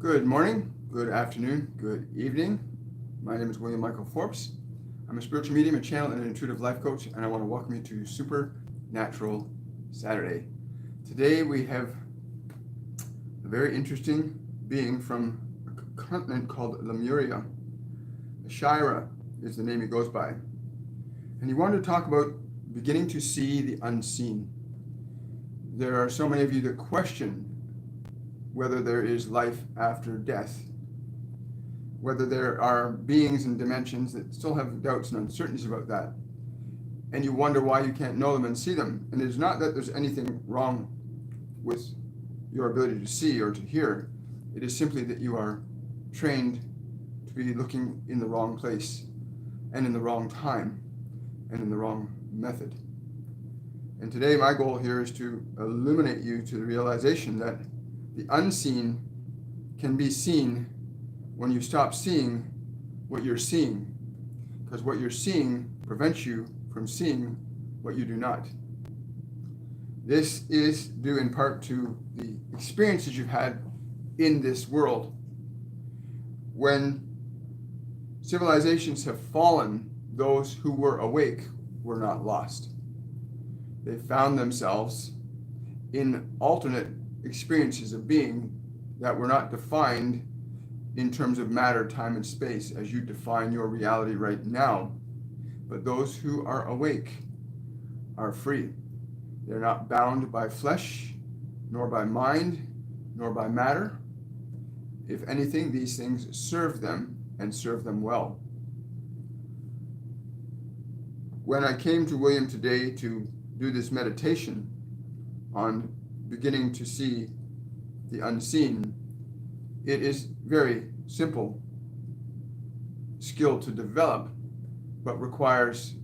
Good morning, good afternoon, good evening. My name is William Michael Forbes. I'm a spiritual medium, a channel, and an intuitive life coach, and I want to welcome you to Supernatural Saturday. Today we have a very interesting being from a continent called Lemuria. Shyiara is the name he goes by. And he wanted to talk about beginning to see the unseen. There are so many of you that question whether there is life after death, whether there are beings and dimensions that still have doubts and uncertainties about that, and you wonder why you can't know them and see them. And it's not that there's anything wrong with your ability to see or to hear. It is simply that you are trained to be looking in the wrong place and in the wrong time and in the wrong method. And today my goal here is to illuminate you to the realization that the unseen can be seen when you stop seeing what you're seeing, because what you're seeing prevents you from seeing what you do not. This is due in part to the experiences you've had in this world. When civilizations have fallen, those who were awake were not lost. They found themselves in alternate experiences of being that were not defined in terms of matter, time, and space as you define your reality right now. But those who are awake are free. They're not bound by flesh, nor by mind, nor by matter. If anything, these things serve them and serve them well. When I came to William today to do this meditation on beginning to see the unseen, it is very simple skill to develop, but requires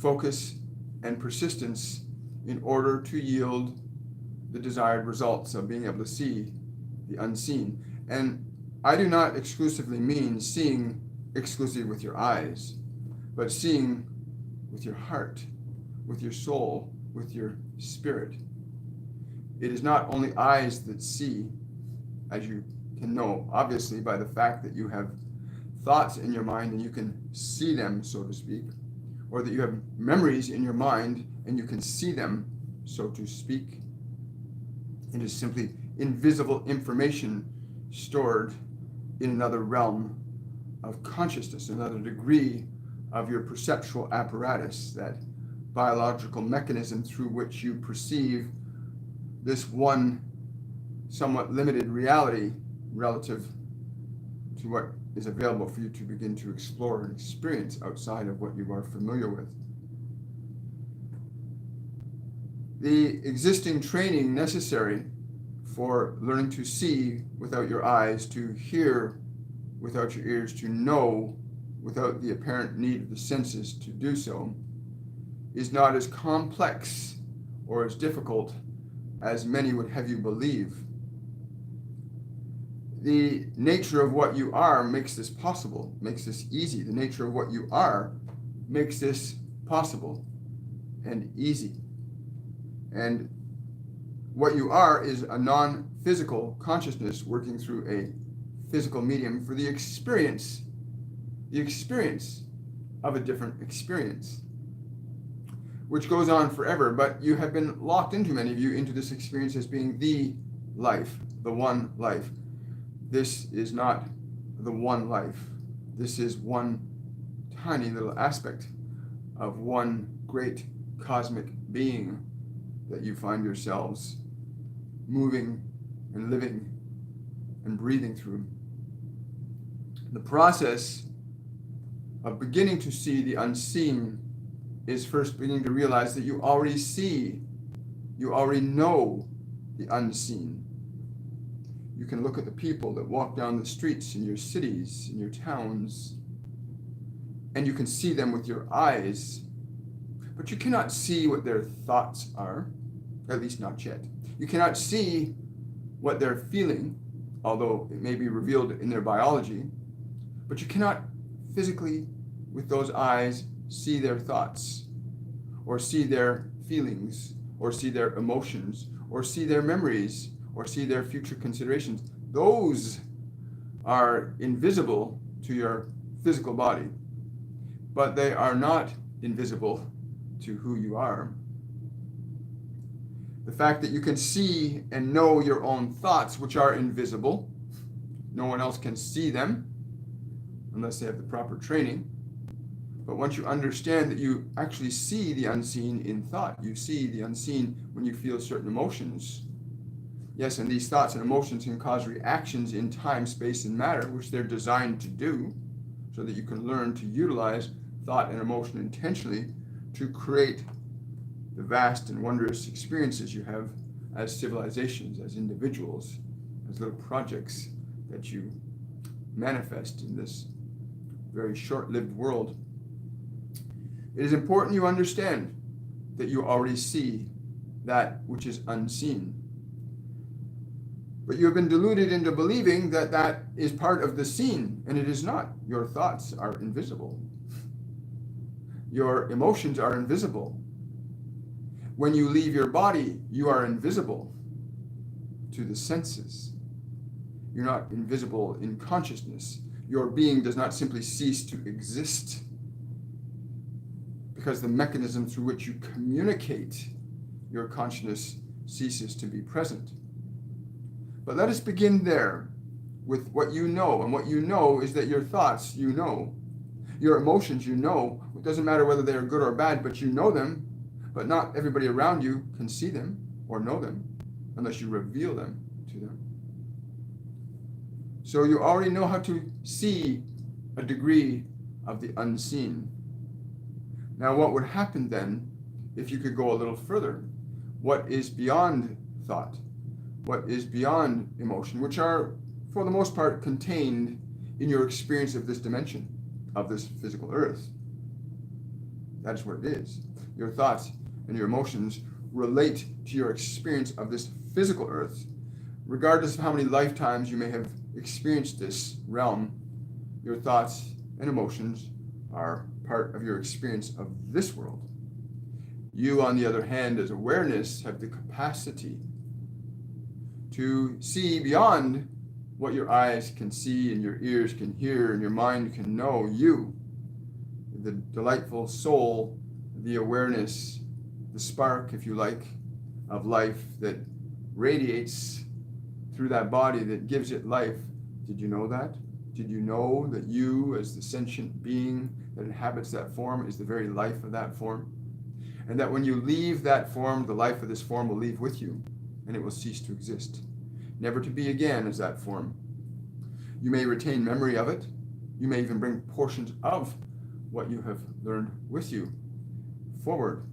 focus and persistence in order to yield the desired results of being able to see the unseen. And I do not exclusively mean seeing exclusively with your eyes, but seeing with your heart, with your soul, with your spirit. It is not only eyes that see, as you can know, obviously, by the fact that you have thoughts in your mind and you can see them, so to speak, or that you have memories in your mind and you can see them, so to speak. It is simply invisible information stored in another realm of consciousness, another degree of your perceptual apparatus, that biological mechanism through which you perceive this one somewhat limited reality relative to what is available for you to begin to explore and experience outside of what you are familiar with. The existing training necessary for learning to see without your eyes, to hear without your ears, to know without the apparent need of the senses to do so, is not as complex or as difficult as many would have you believe. The nature of what you are makes this possible, makes this easy. The nature of what you are makes this possible and easy. And what you are is a non-physical consciousness working through a physical medium for the experience of a different experience, which goes on forever. But you have been locked into, many of you, into this experience as being the life, the one life. This is not the one life. This is one tiny little aspect of one great cosmic being that you find yourselves moving and living and breathing through. The process of beginning to see the unseen is first beginning to realize that you already see, you already know the unseen. You can look at the people that walk down the streets in your cities, in your towns, and you can see them with your eyes, but you cannot see what their thoughts are, at least not yet. You cannot see what they're feeling, although it may be revealed in their biology, but you cannot physically, with those eyes, see their thoughts, or see their feelings, or see their emotions, or see their memories, or see their future considerations. Those are invisible to your physical body, but they are not invisible to who you are. The fact that you can see and know your own thoughts, which are invisible, no one else can see them unless they have the proper training. But once you understand that you actually see the unseen in thought, you see the unseen when you feel certain emotions. Yes, and these thoughts and emotions can cause reactions in time, space, and matter, which they're designed to do, so that you can learn to utilize thought and emotion intentionally to create the vast and wondrous experiences you have as civilizations, as individuals, as little projects that you manifest in this very short-lived world. It is important you understand that you already see that which is unseen. But you have been deluded into believing that that is part of the seen, and it is not. Your thoughts are invisible. Your emotions are invisible. When you leave your body, you are invisible to the senses. You're not invisible in consciousness. Your being does not simply cease to exist, because the mechanism through which you communicate your consciousness ceases to be present. But let us begin there with what you know. And what you know is that your thoughts, you know. Your emotions, you know. It doesn't matter whether they are good or bad, but you know them. But not everybody around you can see them or know them unless you reveal them to them. So you already know how to see a degree of the unseen. Now, what would happen then if you could go a little further? What is beyond thought? What is beyond emotion, which are, for the most part, contained in your experience of this dimension, of this physical earth? That is what it is. Your thoughts and your emotions relate to your experience of this physical earth. Regardless of how many lifetimes you may have experienced this realm, your thoughts and emotions are part of your experience of this world. You, on the other hand, as awareness, have the capacity to see beyond what your eyes can see and your ears can hear and your mind can know. You, the delightful soul, the awareness, the spark, if you like, of life that radiates through that body, that gives it life. Did you know that? Did you know that you, as the sentient being that inhabits that form, is the very life of that form? And that when you leave that form, the life of this form will leave with you, and it will cease to exist, never to be again as that form. You may retain memory of it. You may even bring portions of what you have learned with you forward.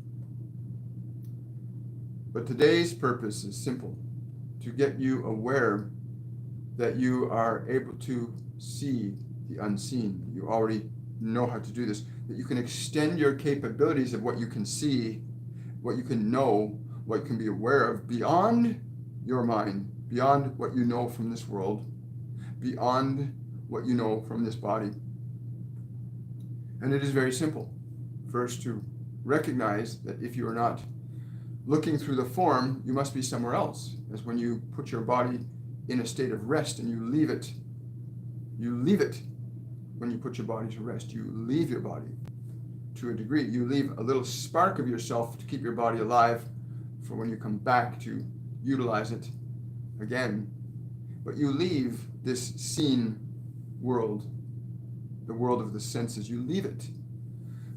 But today's purpose is simple: to get you aware that you are able to see the unseen. You already know how to do this, that you can extend your capabilities of what you can see, what you can know, what you can be aware of beyond your mind, beyond what you know from this world, beyond what you know from this body. And it is very simple. First, to recognize that if you are not looking through the form, you must be somewhere else. As when you put your body in a state of rest and you leave it. You leave it when you put your body to rest. You leave your body to a degree. You leave a little spark of yourself to keep your body alive for when you come back to utilize it again. But you leave this seen world, the world of the senses. You leave it.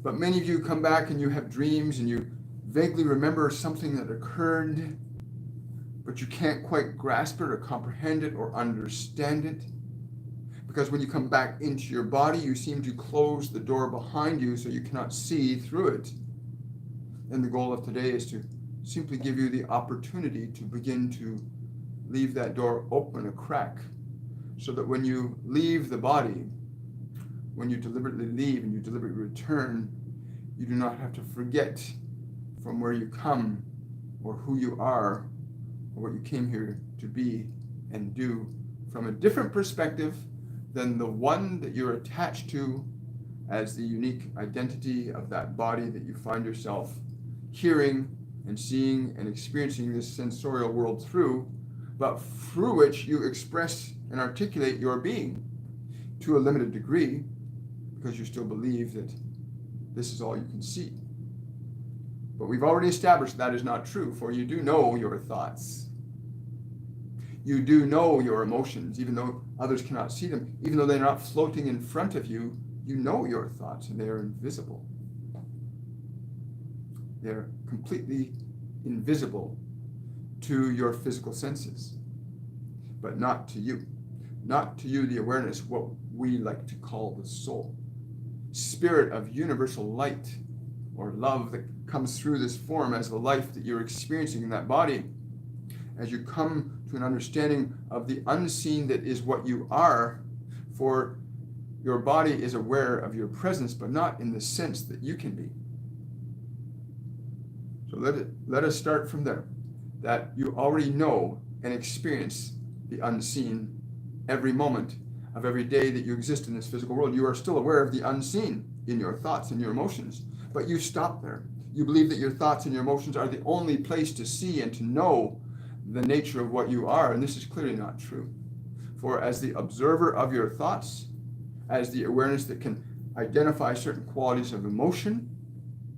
But many of you come back and you have dreams and you vaguely remember something that occurred, but you can't quite grasp it or comprehend it or understand it. Because when you come back into your body, you seem to close the door behind you so you cannot see through it. And the goal of today is to simply give you the opportunity to begin to leave that door open a crack, so that when you leave the body, when you deliberately leave and you deliberately return, you do not have to forget from where you come or who you are or what you came here to be and do from a different perspective than the one that you're attached to as the unique identity of that body that you find yourself hearing and seeing and experiencing this sensorial world through, but through which you express and articulate your being to a limited degree, because you still believe that this is all you can see. But we've already established that is not true, for you do know your thoughts. You do know your emotions, even though others cannot see them. Even though they're not floating in front of you, you know your thoughts, and they are invisible. They're completely invisible to your physical senses, but not to you. Not to you, the awareness, what we like to call the soul. Spirit of universal light or love that comes through this form as the life that you're experiencing in that body. As you come to an understanding of the unseen that is what you are, for your body is aware of your presence, but not in the sense that you can be. So let us start from there, that you already know and experience the unseen every moment of every day that you exist in this physical world. You are still aware of the unseen in your thoughts and your emotions, but you stop there. You believe that your thoughts and your emotions are the only place to see and to know the nature of what you are, and this is clearly not true. For as the observer of your thoughts, as the awareness that can identify certain qualities of emotion,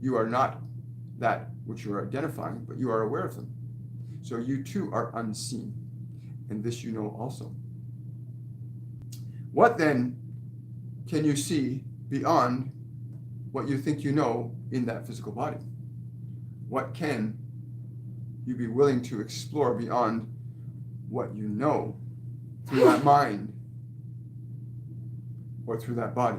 you are not that which you are identifying, but you are aware of them. So you too are unseen, and this you know also. What then can you see beyond what you think you know in that physical body? What can you be willing to explore beyond what you know through that mind or through that body?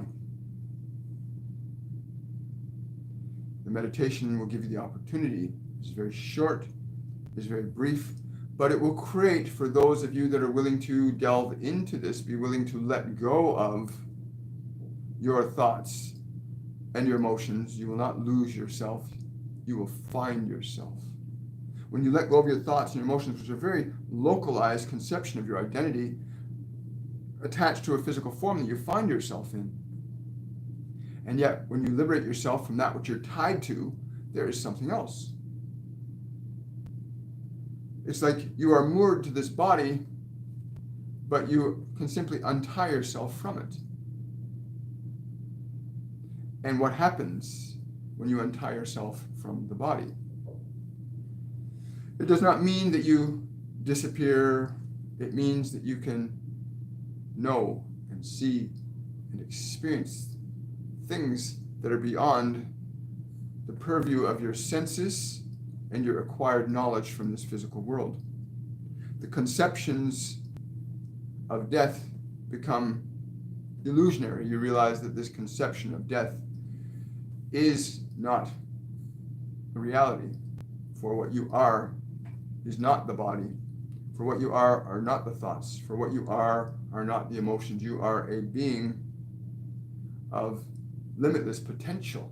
The meditation will give you the opportunity. It's very short, it's very brief, but it will create, for those of you that are willing to delve into this, be willing to let go of your thoughts and your emotions. You will not lose yourself. You will find yourself. When you let go of your thoughts and your emotions, which are a very localized conception of your identity, attached to a physical form that you find yourself in. And yet, when you liberate yourself from that which you're tied to, there is something else. It's like you are moored to this body, but you can simply untie yourself from it. And what happens when you untie yourself from the body? It does not mean that you disappear. It means that you can know and see and experience things that are beyond the purview of your senses and your acquired knowledge from this physical world. The conceptions of death become illusionary. You realize that this conception of death is not a reality. For what you are is not the body. For what you are not the thoughts. For what you are not the emotions. You are a being of limitless potential.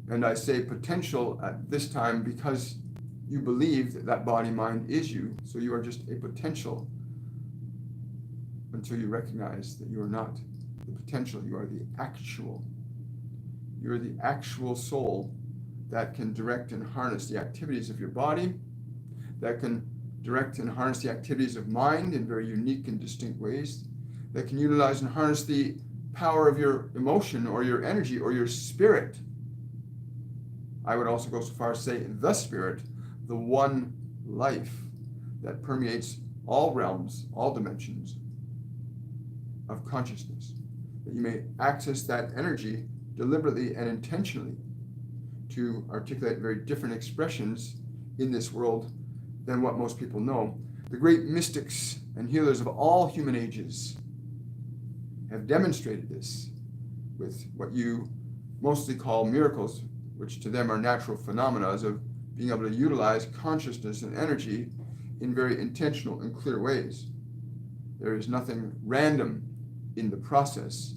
And I say potential at this time because you believe that that body-mind is you. So you are just a potential until you recognize that you are not the potential. You are the actual. You're the actual soul that can direct and harness the activities of your body, that can direct and harness the activities of mind in very unique and distinct ways, that can utilize and harness the power of your emotion or your energy or your spirit. I would also go so far as to say the spirit, the one life that permeates all realms, all dimensions of consciousness, that you may access that energy deliberately and intentionally to articulate very different expressions in this world than what most people know. The great mystics and healers of all human ages have demonstrated this with what you mostly call miracles, which to them are natural phenomena of being able to utilize consciousness and energy in very intentional and clear ways. There is nothing random in the process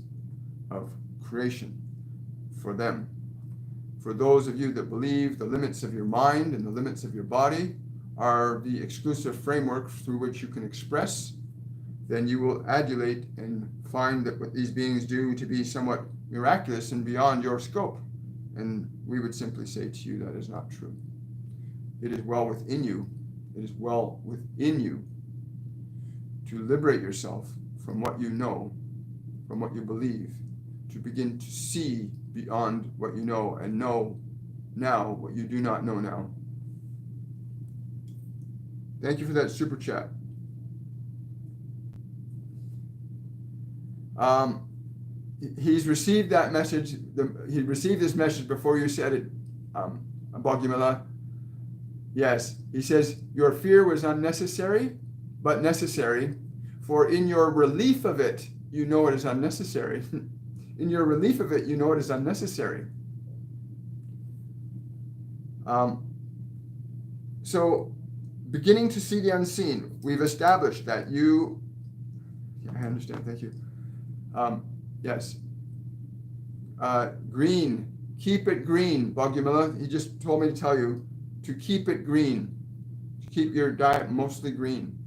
of creation for them. For those of you that believe the limits of your mind and the limits of your body are the exclusive framework through which you can express, then you will adulate and find that what these beings do to be somewhat miraculous and beyond your scope. And we would simply say to you that is not true. It is well within you It is well within you to liberate yourself from what you know, from what you believe, to begin to see beyond what you know and know now what you do not know now. Thank you for that super chat. He's received that message. He received this message before you said it, Bogumila. Yes, he says, your fear was unnecessary, but necessary, for in your relief of it, you know it is unnecessary. In your relief of it, you know it is unnecessary. So, beginning to see the unseen, we've established that you, I understand, thank you. Yes. Green, keep it green, Bogumila. He just told me to tell you to keep it green. To keep your diet mostly green.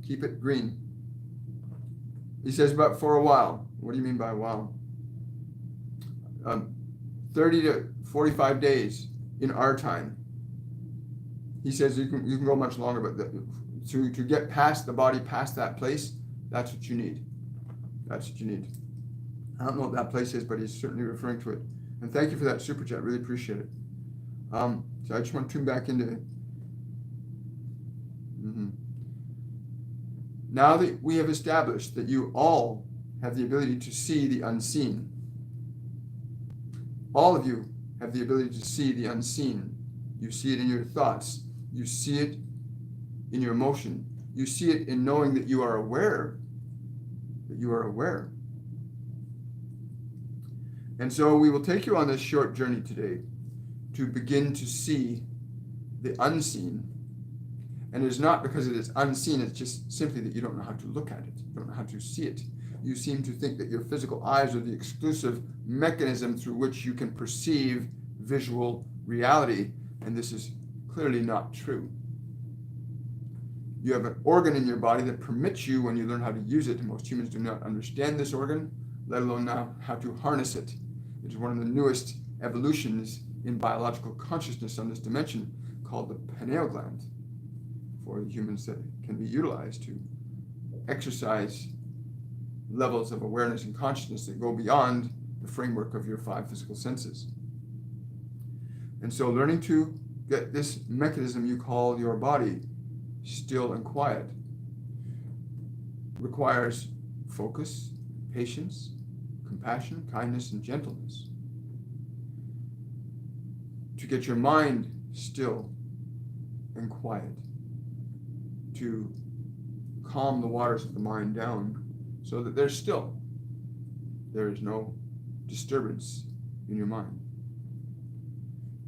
Keep it green. He says, but for a while. What do you mean by a while? 30 to 45 days in our time. He says you can go much longer, but to get past the body, past that place, that's what you need. That's what you need. I don't know what that place is, but he's certainly referring to it. And thank you for that super chat. Really appreciate it. So I just want to tune back into it. Now that we have established that you all have the ability to see the unseen, all of you have the ability to see the unseen. You see it in your thoughts. You see it in your emotion. You see it in knowing that you are aware. That you are aware. And so we will take you on this short journey today to begin to see the unseen. And it is not because it is unseen, it's just simply that you don't know how to look at it. You don't know how to see it. You seem to think that your physical eyes are the exclusive mechanism through which you can perceive visual reality. And this is clearly not true. You have an organ in your body that permits you, when you learn how to use it, and most humans do not understand this organ, let alone now how to harness it. It is one of the newest evolutions in biological consciousness on this dimension, called the pineal gland, for the humans that can be utilized to exercise levels of awareness and consciousness that go beyond the framework of your 5 physical senses. And so learning to get this mechanism you call your body still and quiet requires focus, patience, compassion, kindness, and gentleness. To get your mind still and quiet, to calm the waters of the mind down so that there's still. There is no disturbance in your mind.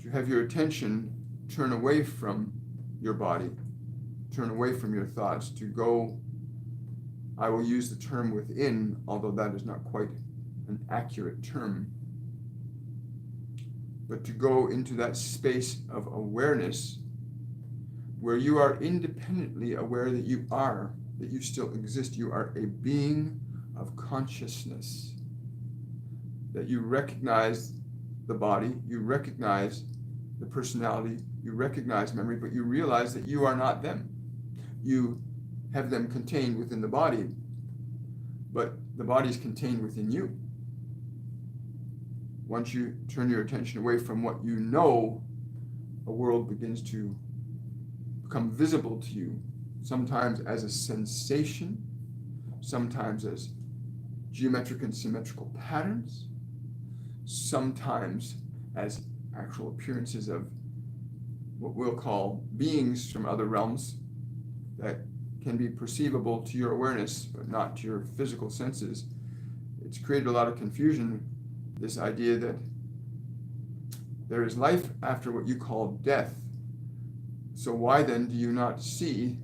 To have your attention turn away from your body, turn away from your thoughts, to go, I will use the term within, although that is not quite an accurate term, but to go into that space of awareness where you are independently aware that you are, that you still exist. You are a being of consciousness, that you recognize the body, you recognize the personality, you recognize memory, but you realize that you are not them. You have them contained within the body, but the body is contained within you. Once you turn your attention away from what you know, a world begins to become visible to you, sometimes as a sensation, sometimes as geometric and symmetrical patterns, sometimes as actual appearances of what we'll call beings from other realms that can be perceivable to your awareness, but not to your physical senses. It's created a lot of confusion, this idea that there is life after what you call death. So why then do you not see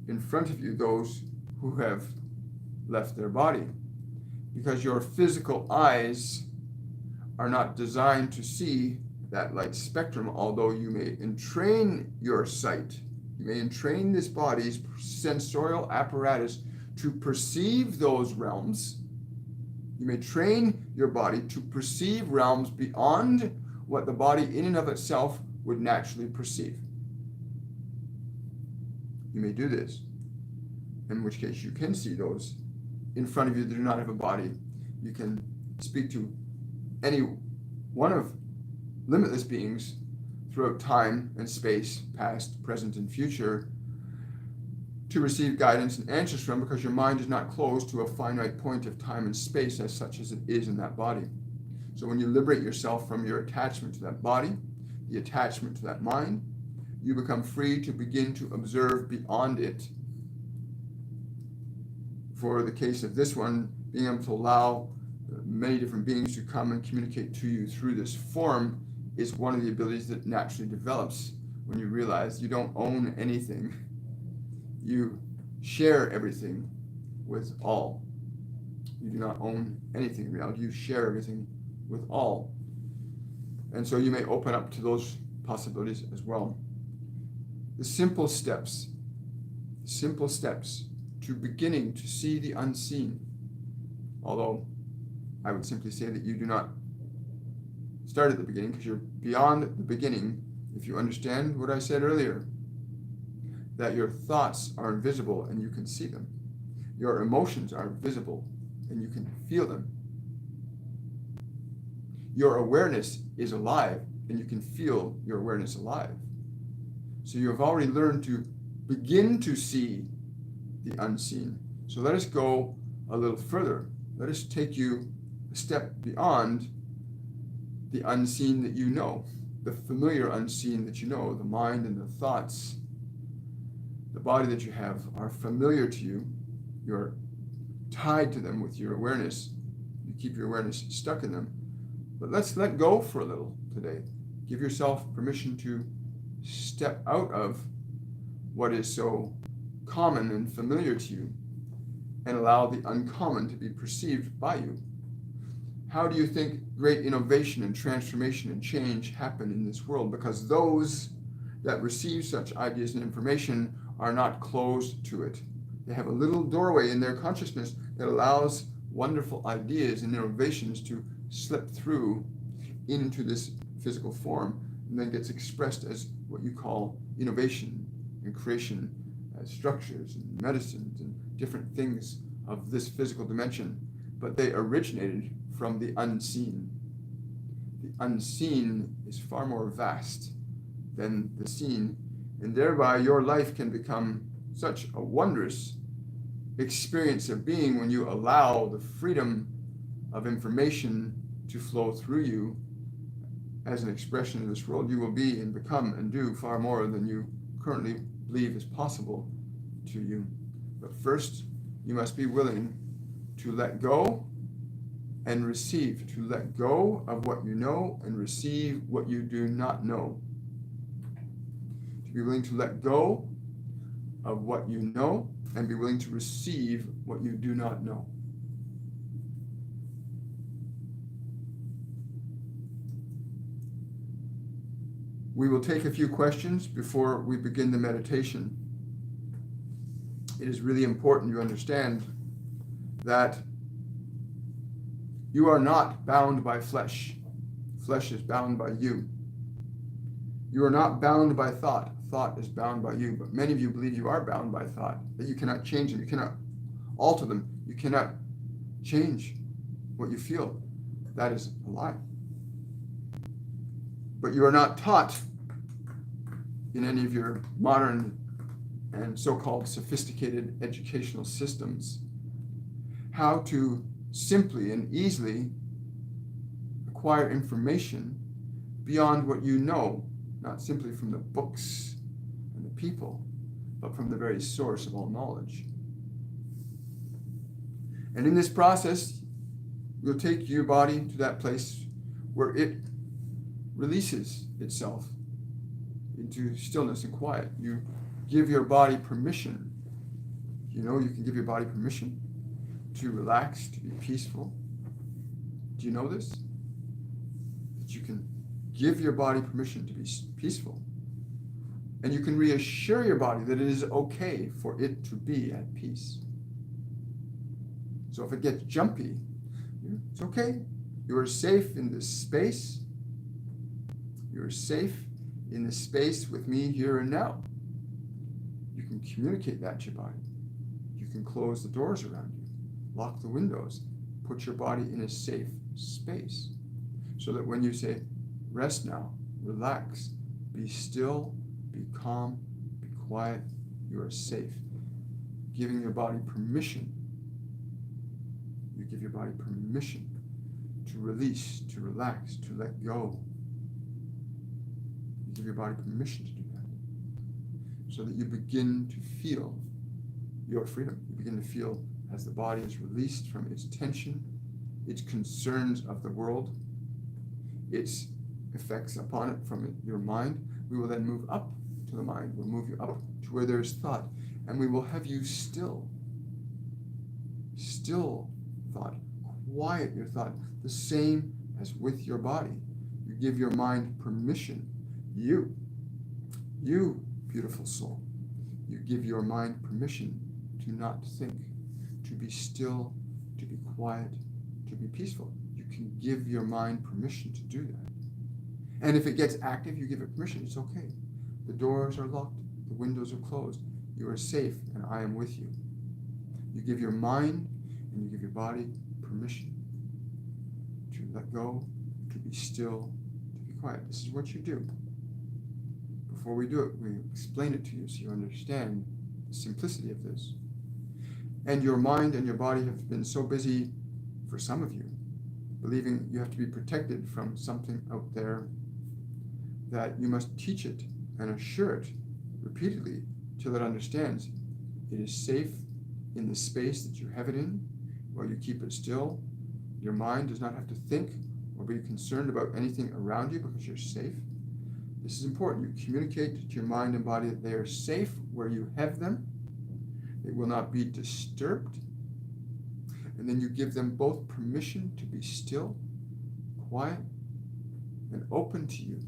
in front of you those who have left their body? Because your physical eyes are not designed to see that light spectrum, although you may entrain your sight. You may entrain this body's sensorial apparatus to perceive those realms. You may train your body to perceive realms beyond what the body in and of itself would naturally perceive. you may do this. In which case you can see those in front of you that do not have a body. You can speak to any one of limitless beings throughout time and space, past, present, and future, to receive guidance and answers from, because your mind is not closed to a finite point of time and space as such as it is in that body. So when you liberate yourself from your attachment to that body, the attachment to that mind, you become free to begin to observe beyond it. For the case of this one, being able to allow many different beings to come and communicate to you through this form is one of the abilities that naturally develops when you realize you don't own anything. You share everything with all. You do not own anything in reality. You share everything with all. And so you may open up to those possibilities as well. The simple steps to beginning to see the unseen. Although I would simply say that you do not start at the beginning, because you're beyond the beginning if you understand what I said earlier, that your thoughts are invisible and you can see them. Your emotions are visible and you can feel them. Your awareness is alive and you can feel your awareness alive. So you have already learned to begin to see the unseen. So let us go a little further. Let us take you a step beyond the unseen that you know, the familiar unseen that you know, the mind and the thoughts, the body that you have are familiar to you. You're tied to them with your awareness. You keep your awareness stuck in them. But let's let go for a little today. Give yourself permission to step out of what is so common and familiar to you and allow the uncommon to be perceived by you. How do you think great innovation and transformation and change happen in this world? Because those that receive such ideas and information are not closed to it. They have a little doorway in their consciousness that allows wonderful ideas and innovations to slip through into this physical form, and then gets expressed as what you call innovation and creation, as structures and medicines and different things of this physical dimension. But they originated from the unseen. The unseen is far more vast than the seen, and thereby your life can become such a wondrous experience of being when you allow the freedom of information to flow through you as an expression of this world. You will be and become and do far more than you currently believe is possible to you. But first, you must be willing to let go and receive, to let go of what you know and receive what you do not know. To be willing to let go of what you know and be willing to receive what you do not know. We will take a few questions before we begin the meditation. It is really important you understand that you are not bound by flesh. Flesh is bound by you. You are not bound by thought. Thought is bound by you. But many of you believe you are bound by thought, that you cannot change them, you cannot alter them, you cannot change what you feel. That is a lie. But you are not taught in any of your modern and so-called sophisticated educational systems how to simply and easily acquire information beyond what you know, not simply from the books and the people, but from the very source of all knowledge. And in this process, you'll take your body to that place where it releases itself into stillness and quiet. You give your body permission. You know, you can give your body permission to relax, to be peaceful. Do you know this? That you can give your body permission to be peaceful. And you can reassure your body that it is okay for it to be at peace. So if it gets jumpy, it's okay. You are safe in this space. You're safe in this space with me here and now. You can communicate that to your body. You can close the doors around you, lock the windows, put your body in a safe space, so that when you say, rest now, relax, be still, be calm, be quiet, you are safe. Giving your body permission. You give your body permission to release, to relax, to let go. You give your body permission to do that, so that you begin to feel your freedom. You begin to feel as the body is released from its tension, its concerns of the world, its effects upon it from your mind. We will then move up to the mind. We'll move you up to where there is thought, and we will have you still thought, quiet your thought, the same as with your body. You give your mind permission. You, beautiful soul, you give your mind permission to not think, to be still, to be quiet, to be peaceful. You can give your mind permission to do that. And if it gets active, you give it permission. It's okay. The doors are locked, the windows are closed. You are safe, and I am with you. You give your mind and you give your body permission to let go, to be still, to be quiet. This is what you do. Before we do it, we explain it to you so you understand the simplicity of this. And your mind and your body have been so busy, for some of you, believing you have to be protected from something out there, that you must teach it and assure it repeatedly till it understands it is safe in the space that you have it in, while you keep it still. Your mind does not have to think or be concerned about anything around you because you're safe. This is important. You communicate to your mind and body that they are safe where you have them. They will not be disturbed. And then you give them both permission to be still, quiet, and open to you.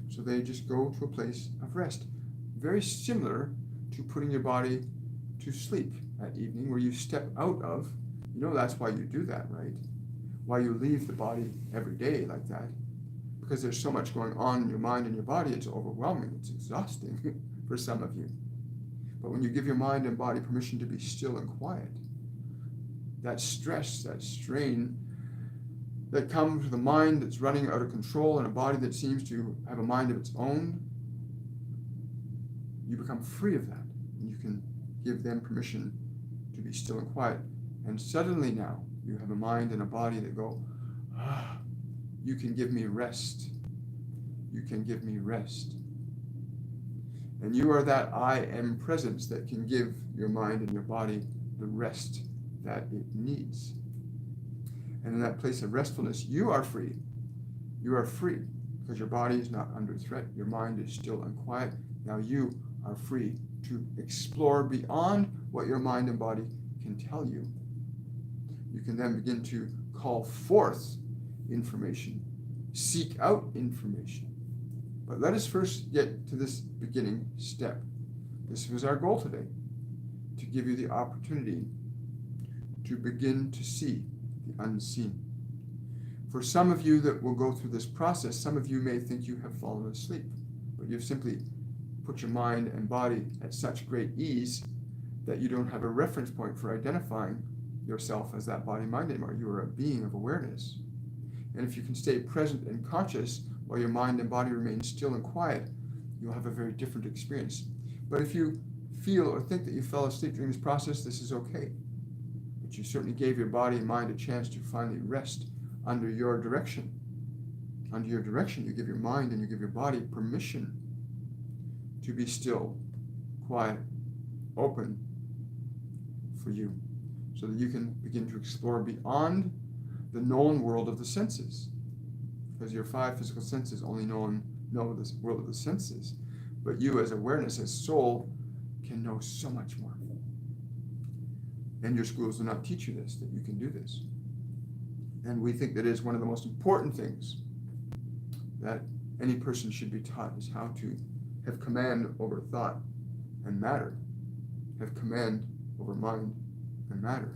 So they just go to a place of rest. Very similar to putting your body to sleep at evening, where you step out of, that's why you do that, right? Why you leave the body every day like that. Because there's so much going on in your mind and your body, it's overwhelming, it's exhausting for some of you. But when you give your mind and body permission to be still and quiet, that stress, that strain that comes with a mind that's running out of control and a body that seems to have a mind of its own, you become free of that. And you can give them permission to be still and quiet. And suddenly now, you have a mind and a body that go, you can give me rest. You can give me rest. And you are that I am presence that can give your mind and your body the rest that it needs. And in that place of restfulness, you are free. You are free because your body is not under threat. Your mind is still and quiet. Now you are free to explore beyond what your mind and body can tell you. You can then begin to call forth information, seek out information. But let us first get to this beginning step. This was our goal today, to give you the opportunity to begin to see the unseen. For some of you that will go through this process, some of you may think you have fallen asleep, but you've simply put your mind and body at such great ease that you don't have a reference point for identifying yourself as that body mind anymore. You are a being of awareness. And if you can stay present and conscious while your mind and body remain still and quiet, you'll have a very different experience. But if you feel or think that you fell asleep during this process, this is okay. But you certainly gave your body and mind a chance to finally rest under your direction. Under your direction, you give your mind and you give your body permission to be still, quiet, open for you, so that you can begin to explore beyond the known world of the senses. Because your 5 physical senses only know this world of the senses. But you as awareness, as soul, can know so much more. And your schools do not teach you this, that you can do this. And we think that is one of the most important things that any person should be taught, is how to have command over thought and matter, have command over mind and matter.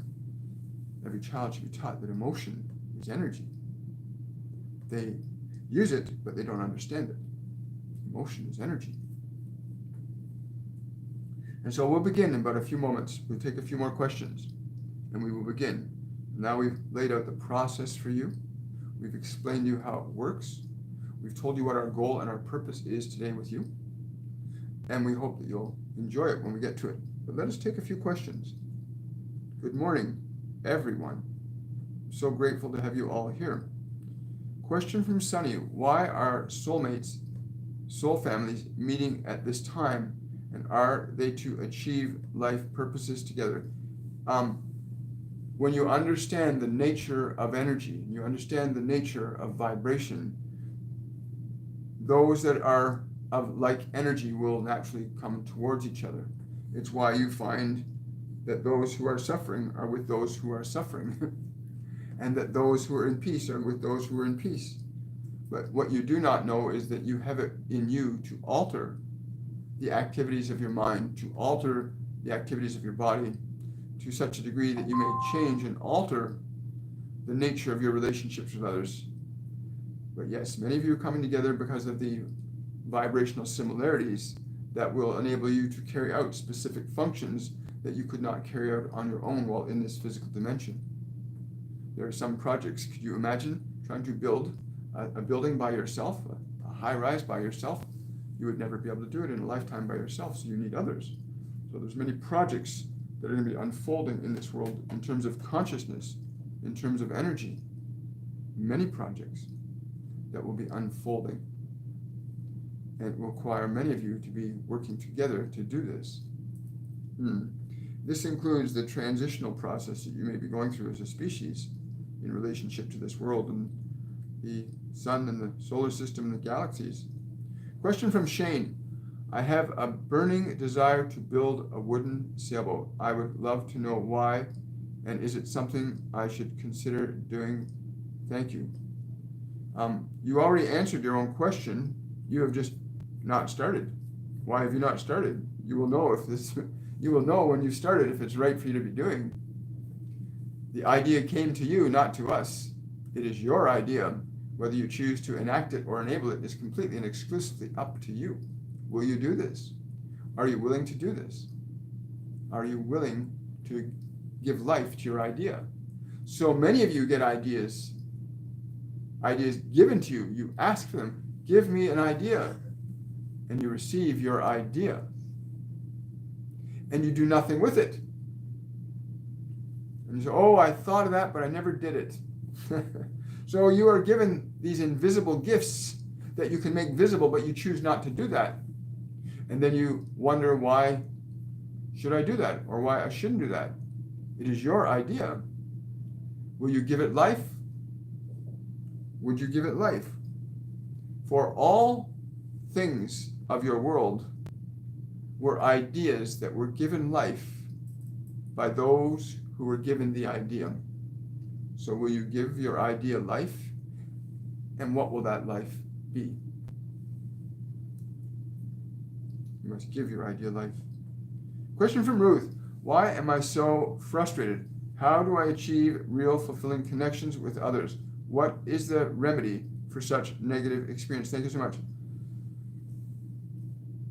Every child should be taught that emotion is energy. They use it, but they don't understand it. Emotion is energy. And so we'll begin in about a few moments. We'll take a few more questions and we will begin. Now we've laid out the process for you. We've explained to you how it works. We've told you what our goal and our purpose is today with you. And we hope that you'll enjoy it when we get to it. But let us take a few questions. Good morning, everyone. I'm so grateful to have you all here. Question from Sunny. Why are soulmates, soul families meeting at this time? And are they to achieve life purposes together? When you understand the nature of energy, you understand the nature of vibration, those that are of like energy will naturally come towards each other. It's why you find that those who are suffering are with those who are suffering, and that those who are in peace are with those who are in peace. But what you do not know is that you have it in you to alter the activities of your mind, to alter the activities of your body to such a degree that you may change and alter the nature of your relationships with others. But yes, many of you are coming together because of the vibrational similarities that will enable you to carry out specific functions that you could not carry out on your own while in this physical dimension. There are some projects. Could you imagine trying to build a building by yourself, a high-rise by yourself? You would never be able to do it in a lifetime by yourself, so you need others. So there's many projects that are going to be unfolding in this world in terms of consciousness, in terms of energy. Many projects that will be unfolding. And it will require many of you to be working together to do this. This includes the transitional process that you may be going through as a species in relationship to this world and the sun and the solar system and the galaxies. Question from Shane. I have a burning desire to build a wooden sailboat. I would love to know why, and is it something I should consider doing? Thank you. You already answered your own question. You have just not started. Why have you not started? You will know you will know when you started if it's right for you to be doing. The idea came to you, not to us. It is your idea. Whether you choose to enact it or enable it is completely and exclusively up to you. Will you do this? Are you willing to do this? Are you willing to give life to your idea? So many of you get ideas given to you. You ask for them, give me an idea, and you receive your idea. And you do nothing with it. And you say, oh, I thought of that, but I never did it. So you are given these invisible gifts that you can make visible, but you choose not to do that. And then you wonder, why should I do that? Or why I shouldn't do that? It is your idea. Will you give it life? Would you give it life? For all things of your world were ideas that were given life by those who were given the idea. So will you give your idea life? And what will that life be? You must give your idea life. Question from Ruth. Why am I so frustrated? How do I achieve real fulfilling connections with others? What is the remedy for such negative experience? Thank you so much.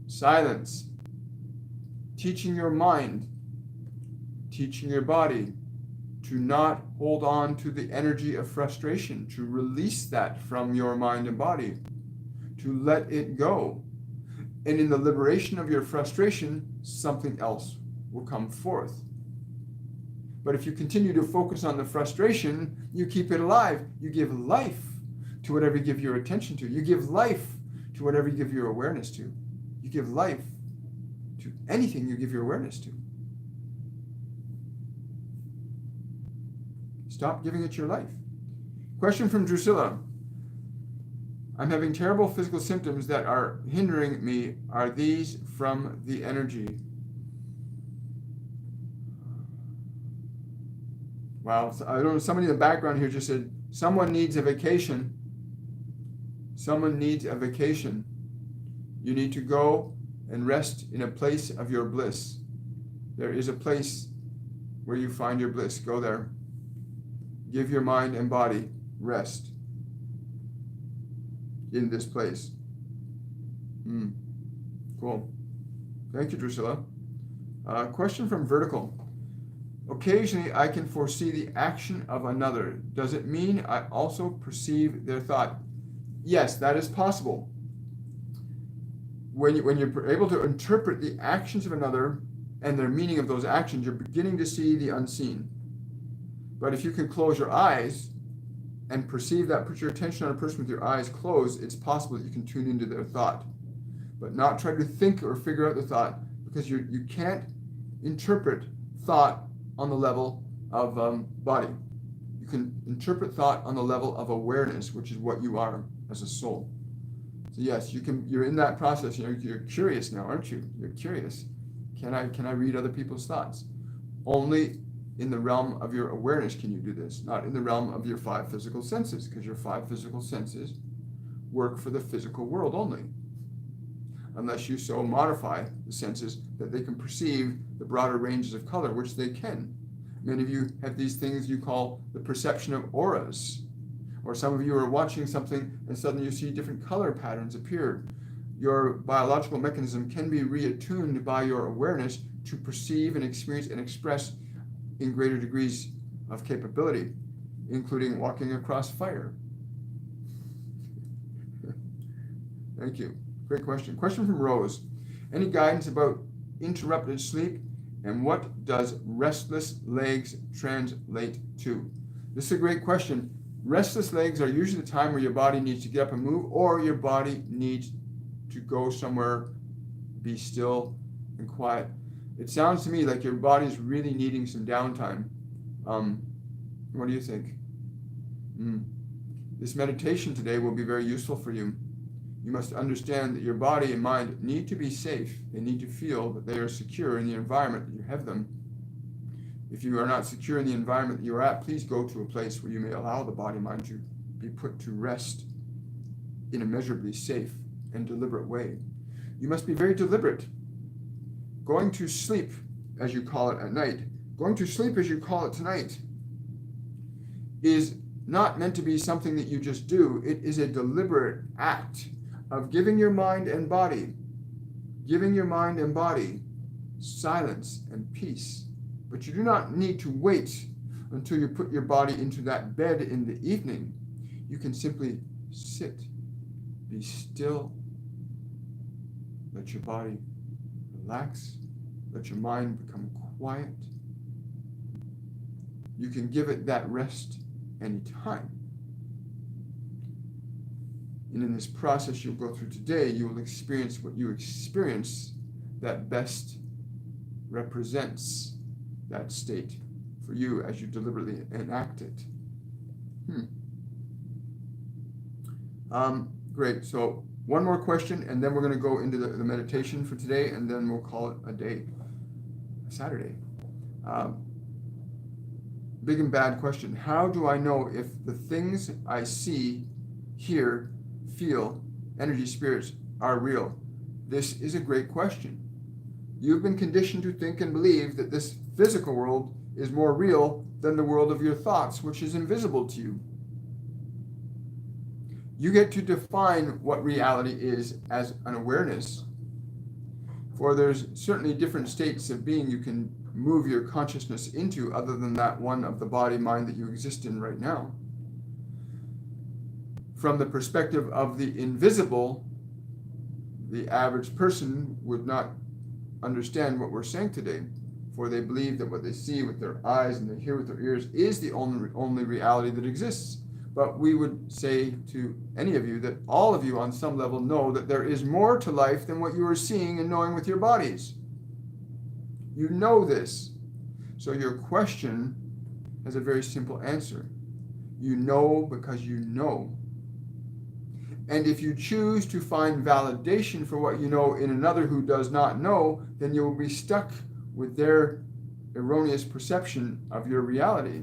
Silence. Teaching your mind, teaching your body to not hold on to the energy of frustration, to release that from your mind and body, to let it go. And in the liberation of your frustration, something else will come forth. But if you continue to focus on the frustration, you keep it alive. You give life to whatever you give your attention to. You give life to whatever you give your awareness to. You give life to anything you give your awareness to. Stop giving it your life. Question from Drusilla. I'm having terrible physical symptoms that are hindering me. Are these from the energy? Wow, I don't know, somebody in the background here just said, someone needs a vacation. Someone needs a vacation. You need to go and rest in a place of your bliss. There is a place where you find your bliss. Go there. Give your mind and body rest in this place. Cool. Thank you, Drusilla. Question from Vertical. Occasionally, I can foresee the action of another. Does it mean I also perceive their thought? Yes, that is possible. When you're able to interpret the actions of another and their meaning of those actions, you're beginning to see the unseen. But if you can close your eyes and perceive that, put your attention on a person with your eyes closed, it's possible that you can tune into their thought. But not try to think or figure out the thought, because you can't interpret thought on the level of body. You can interpret thought on the level of awareness, which is what you are as a soul. So yes, you're in that process. You're curious now, aren't you? You're curious. Can I read other people's thoughts? Only in the realm of your awareness can you do this, not in the realm of your 5 physical senses, because your 5 physical senses work for the physical world only, unless you so modify the senses that they can perceive the broader ranges of color, which they can. Many of you have these things you call the perception of auras, or some of you are watching something and suddenly you see different color patterns appear. Your biological mechanism can be reattuned by your awareness to perceive and experience and express in greater degrees of capability, including walking across fire. Thank you. Great question. Question from Rose. Any guidance about interrupted sleep, and what does restless legs translate to? This is a great question. Restless legs are usually the time where your body needs to get up and move, or your body needs to go somewhere, be still and quiet. It sounds to me like your body's really needing some downtime. What do you think? This meditation today will be very useful for you. You must understand that your body and mind need to be safe. They need to feel that they are secure in the environment that you have them. If you are not secure in the environment that you are at, please go to a place where you may allow the body and mind to be put to rest in a measurably safe and deliberate way. You must be very deliberate. Going to sleep, as you call it at night, going to sleep as you call it tonight, is not meant to be something that you just do. It is a deliberate act of giving your mind and body silence and peace. But you do not need to wait until you put your body into that bed in the evening. You can simply sit, be still, let your body relax, let your mind become quiet. You can give it that rest anytime. And in this process you'll go through today, you will experience what you experience that best represents that state for you as you deliberately enact it. Great. So one more question, and then we're going to go into the meditation for today, and then we'll call it a day, a Saturday. Big and bad question. How do I know if the things I see, hear, feel, energy, spirits are real? This is a great question. You've been conditioned to think and believe that this physical world is more real than the world of your thoughts, which is invisible to you. You get to define what reality is as an awareness, for there's certainly different states of being you can move your consciousness into other than that one of the body mind that you exist in right now. From the perspective of the invisible, the average person would not understand what we're saying today, for they believe that what they see with their eyes and they hear with their ears is the only reality that exists. But we would say to any of you that all of you on some level know that there is more to life than what you are seeing and knowing with your bodies. You know this. So your question has a very simple answer. You know because you know. And if you choose to find validation for what you know in another who does not know, then you will be stuck with their erroneous perception of your reality.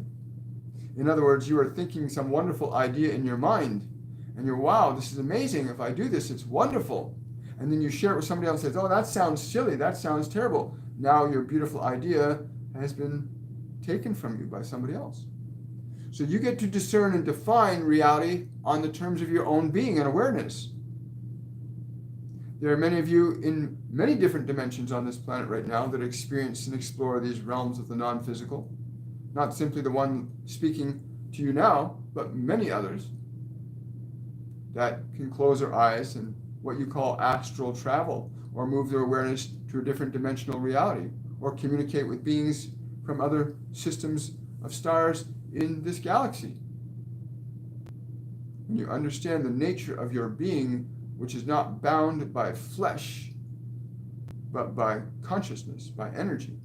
In other words, you are thinking some wonderful idea in your mind, and you're, wow, this is amazing. If I do this, it's wonderful. And then you share it with somebody else and says, oh, that sounds silly. That sounds terrible. Now your beautiful idea has been taken from you by somebody else. So you get to discern and define reality on the terms of your own being and awareness. There are many of you in many different dimensions on this planet right now that experience and explore these realms of the non-physical. Not simply the one speaking to you now, but many others that can close their eyes and what you call astral travel, or move their awareness to a different dimensional reality, or communicate with beings from other systems of stars in this galaxy. When you understand the nature of your being, which is not bound by flesh, but by consciousness, by energy,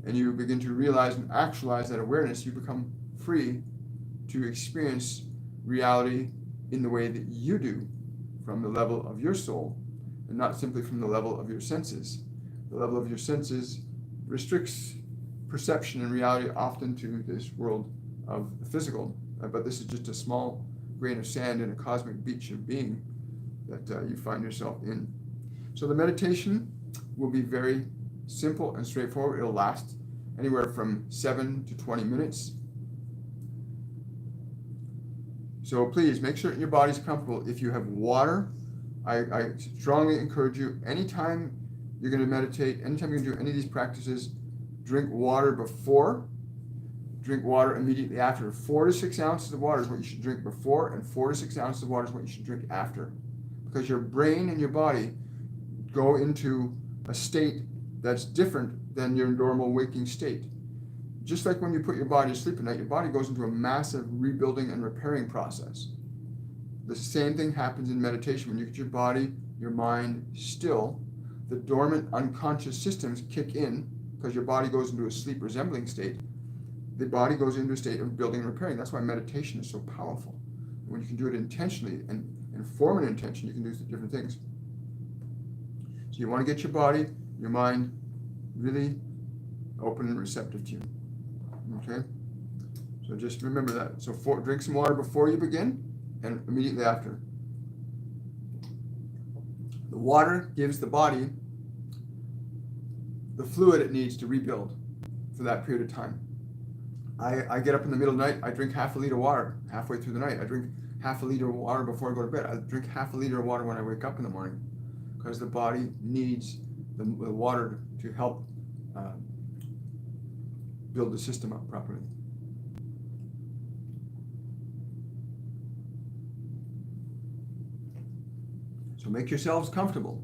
and you begin to realize and actualize that awareness, you become free to experience reality in the way that you do, from the level of your soul, and not simply from the level of your senses. The level of your senses restricts perception and reality often to this world of the physical, but this is just a small grain of sand in a cosmic beach of being that you find yourself in. So the meditation will be very simple and straightforward. It'll last anywhere from 7 to 20 minutes. So please make sure your body's comfortable. If you have water, I strongly encourage you, anytime you're going to meditate, anytime you're going to do any of these practices, drink water before, drink water immediately after. 4 to 6 ounces of water is what you should drink before, and 4 to 6 ounces of water is what you should drink after. Because your brain and your body go into a state that's different than your normal waking state. Just like when you put your body to sleep at night, your body goes into a massive rebuilding and repairing process. The same thing happens in meditation. When you get your body, your mind still, the dormant unconscious systems kick in because your body goes into a sleep resembling state. The body goes into a state of building and repairing. That's why meditation is so powerful. When you can do it intentionally and form an intention, you can do different things. So you want to get your body, your mind really open and receptive to you. Okay? So just remember that. So drink some water before you begin and immediately after. The water gives the body the fluid it needs to rebuild for that period of time. I get up in the middle of the night, I drink half a liter of water halfway through the night. I drink half a liter of water before I go to bed. I drink half a liter of water when I wake up in the morning, because the body needs the water to help build the system up properly. So make yourselves comfortable.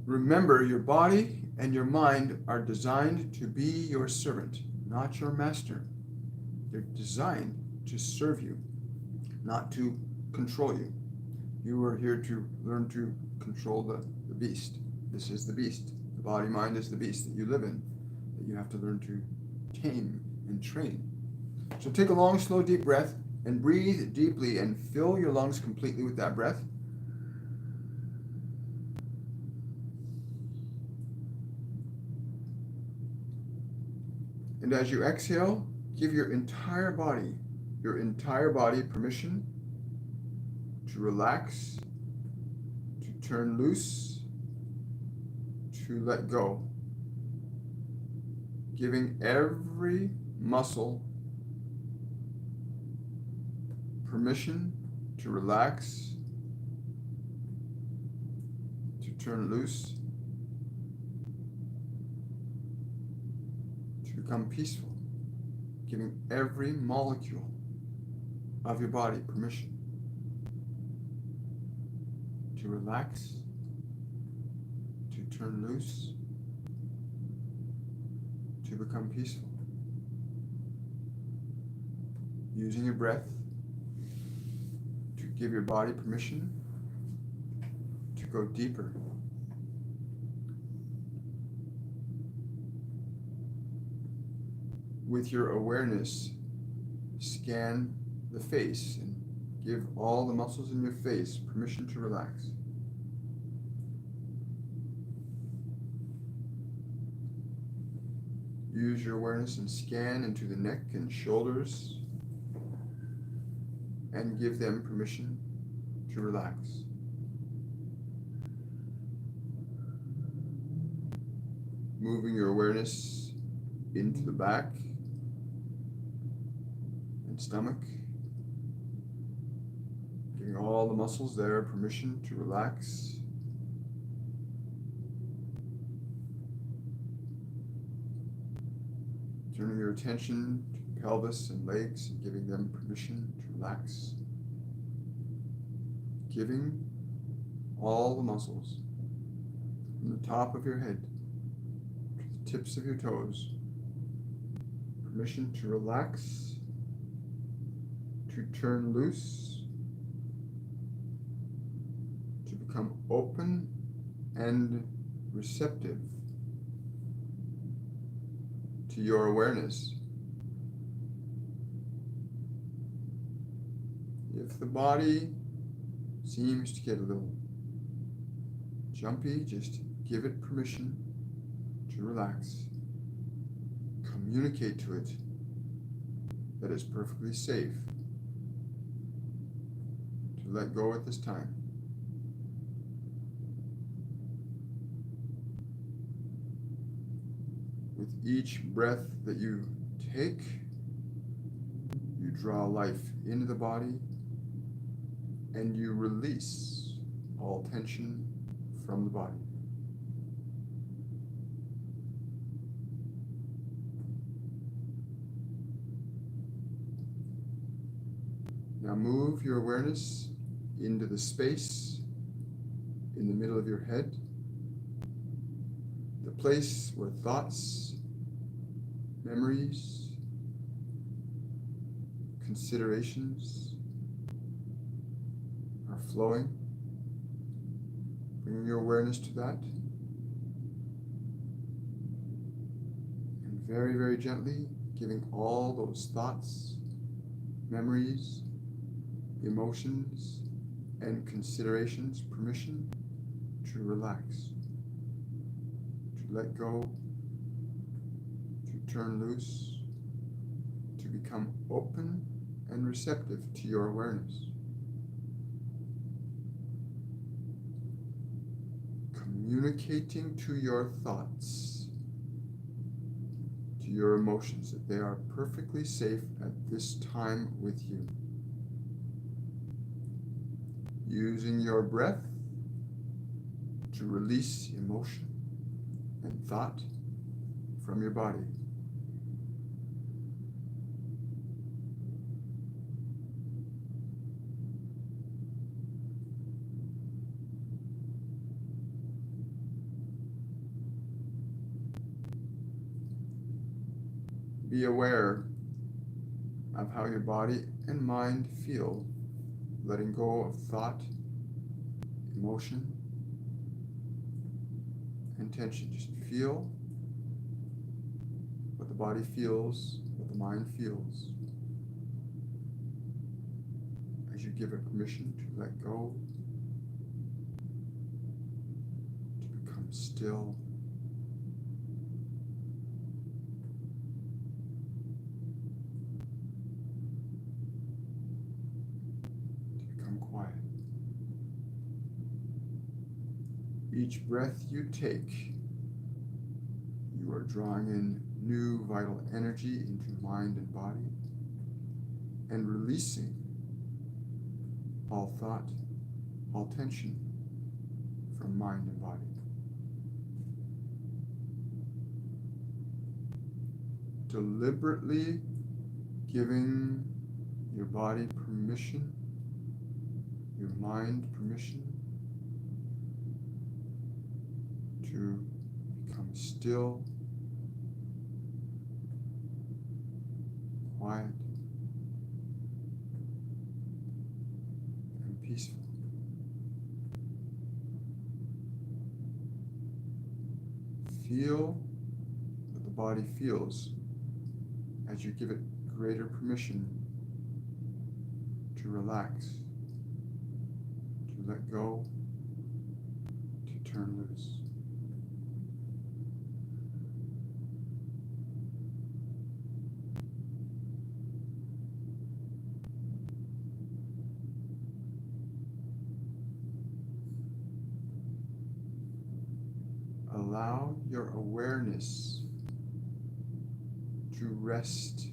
Remember, your body and your mind are designed to be your servant, not your master. They're designed to serve you, not to control you. You are here to learn to control the beast. This is the beast. The body mind is the beast that you live in, that you have to learn to tame and train. So take a long, slow, deep breath and breathe deeply and fill your lungs completely with that breath. And as you exhale, give your entire body permission to relax, to turn loose, to let go. Giving every muscle permission to relax, to turn loose, to become peaceful. Giving every molecule of your body permission to relax, to turn loose, to become peaceful. Using your breath to give your body permission to go deeper. With your awareness, scan the face and give all the muscles in your face permission to relax. Use your awareness and scan into the neck and shoulders and give them permission to relax. Moving your awareness into the back and stomach. Giving all the muscles there permission to relax. Turning your attention to pelvis and legs and giving them permission to relax. Giving all the muscles from the top of your head to the tips of your toes permission to relax, to turn loose, to become open and receptive to your awareness. If the body seems to get a little jumpy, just give it permission to relax. Communicate to it that it's perfectly safe to let go at this time. With each breath that you take, you draw life into the body and you release all tension from the body. Now move your awareness into the space in the middle of your head, the place where thoughts, memories, considerations are flowing. Bring your awareness to that. And very, very gently giving all those thoughts, memories, emotions, and considerations permission to relax, to let go, to turn loose, to become open and receptive to your awareness. Communicating to your thoughts, to your emotions, that they are perfectly safe at this time with you. Using your breath to release emotion and thought from your body. Be aware of how your body and mind feel, letting go of thought, emotion, and tension. Just feel what the body feels, what the mind feels, as you give it permission to let go, to become still, quiet. Each breath you take, you are drawing in new vital energy into mind and body and releasing all thought, all tension from mind and body. Deliberately giving your body permission, your mind permission to become still, quiet, and peaceful. Feel what the body feels as you give it greater permission to relax, to let go, to turn loose. Allow your awareness to rest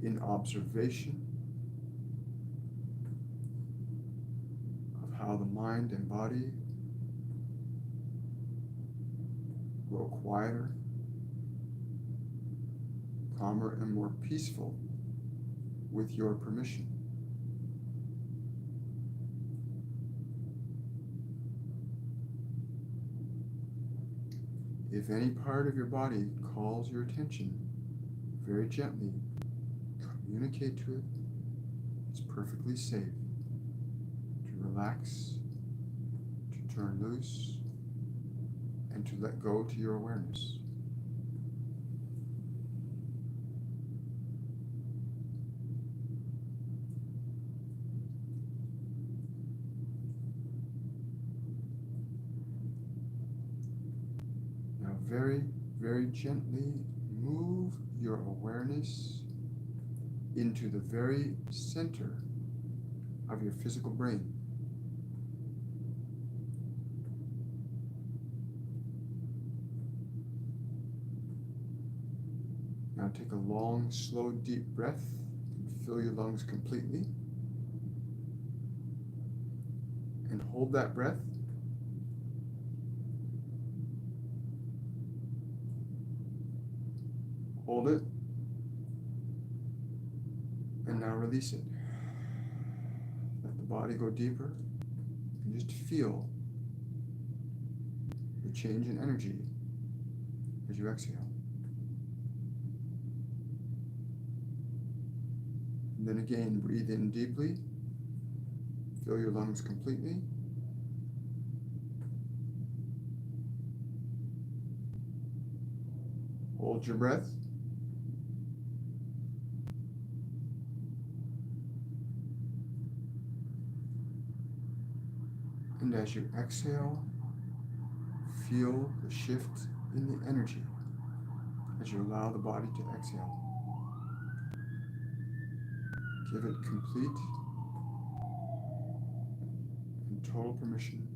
in observation how the mind and body grow quieter, calmer, and more peaceful with your permission. If any part of your body calls your attention, very gently communicate to it it's perfectly safe to relax, to turn loose, and to let go to your awareness. Now very, very gently move your awareness into the very center of your physical brain. Now take a long, slow, deep breath and fill your lungs completely. And hold that breath. Hold it. And now release it. Let the body go deeper. And just feel the change in energy as you exhale. And then again, breathe in deeply. Fill your lungs completely. Hold your breath. And as you exhale, feel the shift in the energy as you allow the body to exhale. Give it complete and total permission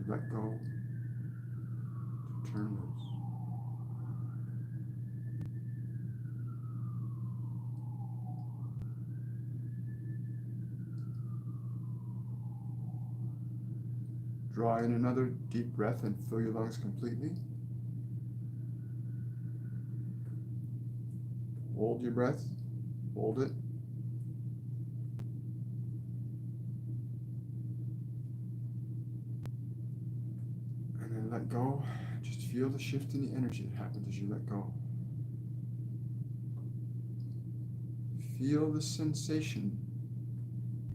to let go, to turn loose. Draw in another deep breath and fill your lungs completely. Hold your breath. Hold it. And then let go. Just feel the shift in the energy that happens as you let go. Feel the sensation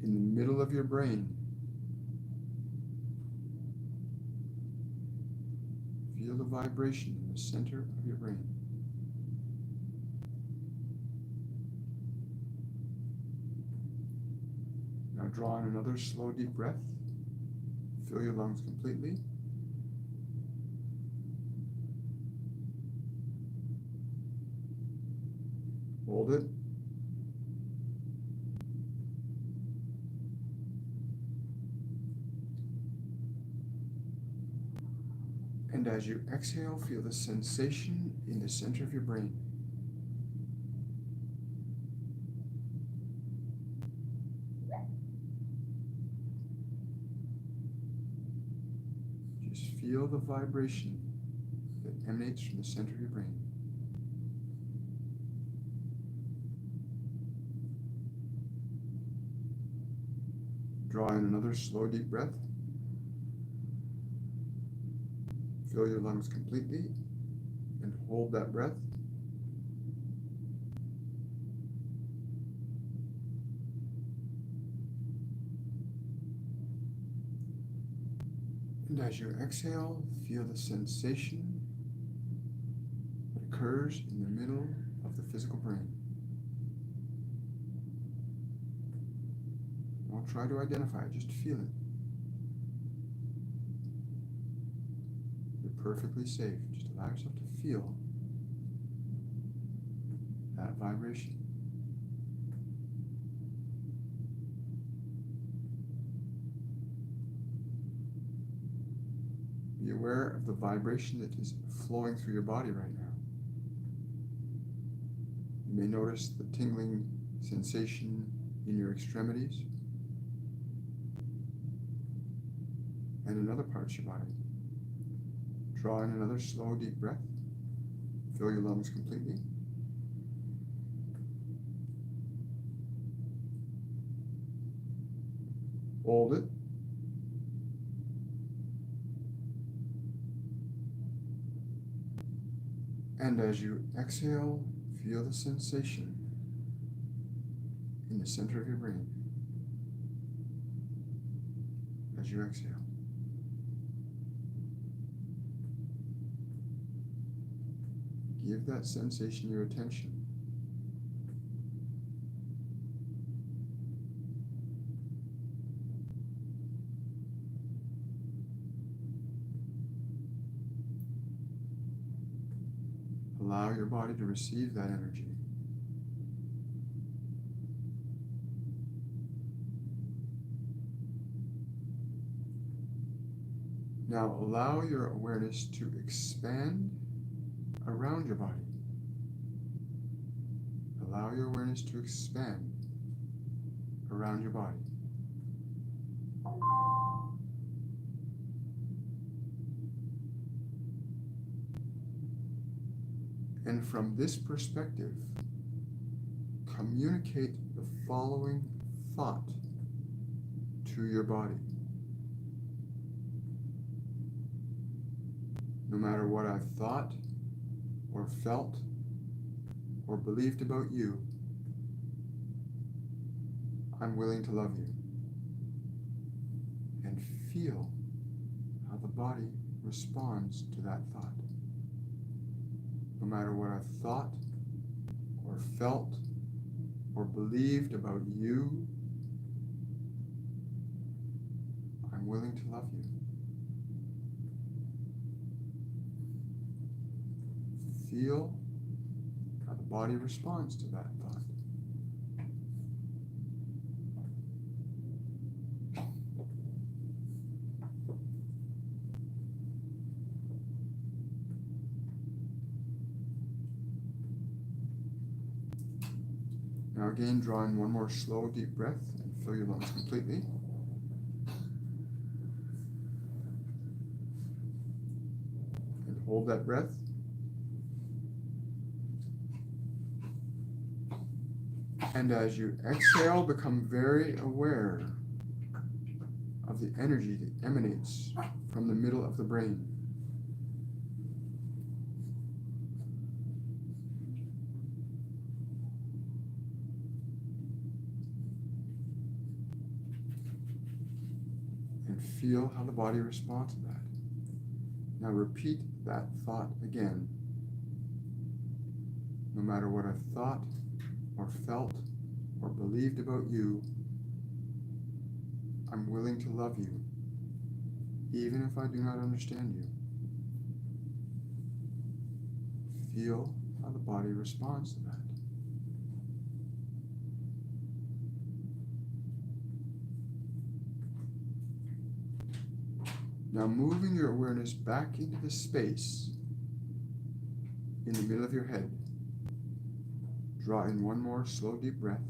in the middle of your brain. Feel the vibration in the center of your brain. Now draw in another slow, deep breath. Fill your lungs completely. Hold it. And as you exhale, feel the sensation in the center of your brain. Just feel the vibration that emanates from the center of your brain. Draw in another slow, deep breath. Fill your lungs completely and hold that breath. And as you exhale, feel the sensation that occurs in the middle of the physical brain. Don't try to identify it, just feel it. Perfectly safe. Just allow yourself to feel that vibration. Be aware of the vibration that is flowing through your body right now. You may notice the tingling sensation in your extremities. and in other parts of your body. Draw in another slow, deep breath. Fill your lungs completely. Hold it. And as you exhale, feel the sensation in the center of your brain. As you exhale. Give that sensation your attention. Allow your body to receive that energy. Now allow your awareness to expand around your body. Allow your awareness to expand around your body. And from this perspective, communicate the following thought to your body. No matter what I've thought, or felt, or believed about you, I'm willing to love you. And feel how the body responds to that thought. No matter what I've thought, or felt, or believed about you, I'm willing to love you. Feel how the body responds to that thought. Now again, draw in one more slow, deep breath and fill your lungs completely. And hold that breath. And as you exhale, become very aware of the energy that emanates from the middle of the brain. And feel how the body responds to that. Now repeat that thought again. No matter what I've thought, or felt, or believed about you, I'm willing to love you, even if I do not understand you. Feel how the body responds to that. Now moving your awareness back into the space in the middle of your head. Draw in one more slow, deep breath.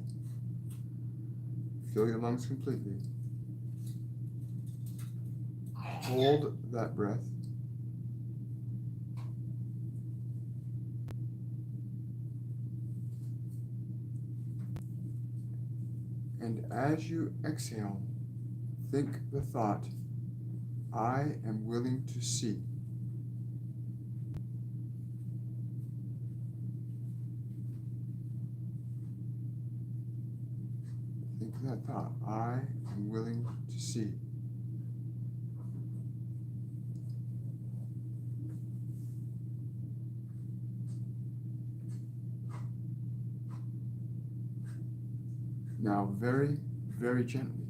Fill your lungs completely. Hold that breath. And as you exhale, think the thought, I am willing to see. Think of that thought, I am willing to see. Now very, very gently,